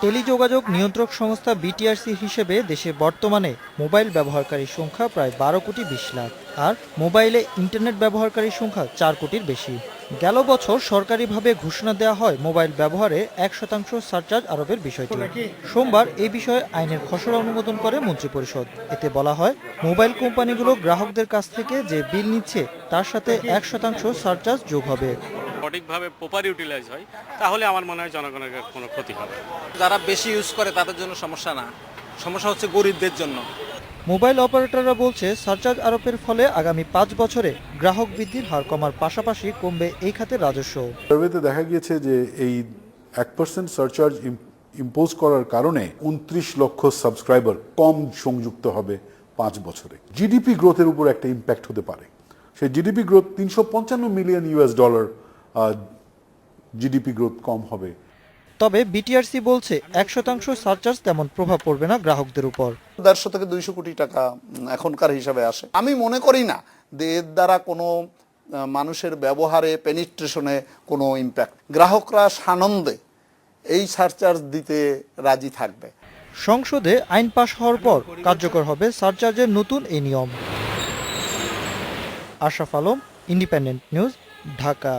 টেলিযোগাযোগ নিয়ন্ত্রক সংস্থা বিটিআরসি হিসেবে দেশে বর্তমানে মোবাইল ব্যবহারকারীর সংখ্যা প্রায় 12 কোটি 20 লাখ, আর মোবাইলে ইন্টারনেট ব্যবহারকারীর সংখ্যা 4 কোটির বেশি। গেল বছর সরকারিভাবে ঘোষণা দেওয়া হয় মোবাইল ব্যবহারে 1% সারচার্জ আরোপের বিষয়টি। সোমবার এই বিষয়ে আইনের খসড়া অনুমোদন করে মন্ত্রিপরিষদ। এতে বলা হয়, মোবাইল কোম্পানিগুলো গ্রাহকদের কাছ থেকে যে বিল নিচ্ছে তার সাথে 1% সারচার্জ যোগ হবে। সঠিকভাবে প্রপার ইউটিলাইজ হয় তাহলে আমার মনে হয় জনগণের কোনো ক্ষতি হবে। যারা বেশি ইউজ করে তাদের জন্য সমস্যা না, সমস্যা হচ্ছে গরিবদের জন্য। মোবাইল অপারেটররা বলছে, সারচার্জ আরোপের ফলে আগামী 5 বছরে গ্রাহক বৃদ্ধির হার কমার পাশাপাশি কমবে এই খাতের রাজস্ব। সার্ভেতে দেখা গিয়েছে যে এই 1% সারচার্জ ইম্পোজ করার কারণে 29 লক্ষ সাবস্ক্রাইবার কম সংযুক্ত হবে 5 বছরে। জিডিপি গ্রোথের উপর একটা ইম্প্যাক্ট হতে পারে। সেই GDP growth $355 million GDP growth কম হবে। তবে বিটিআরসি বলছে 1% সারচার্জ তেমন প্রভাব পড়বে না গ্রাহকদের উপর। 150 থেকে 200 কোটি টাকা এখনকার হিসাবে আসে। আমি মনে করি না যে এর দ্বারা কোনো মানুষের ব্যবহারে পেনিট্রেশনে কোনো ইম্প্যাক্ট। গ্রাহকরা সানন্দে এই সারচার্জ দিতে রাজি থাকবে। সংসদে আইন পাশ হওয়ার পর কার্যকর হবে সারচার্জের নতুন এই নিয়ম। Ashraf Alam, independent news, Dhaka.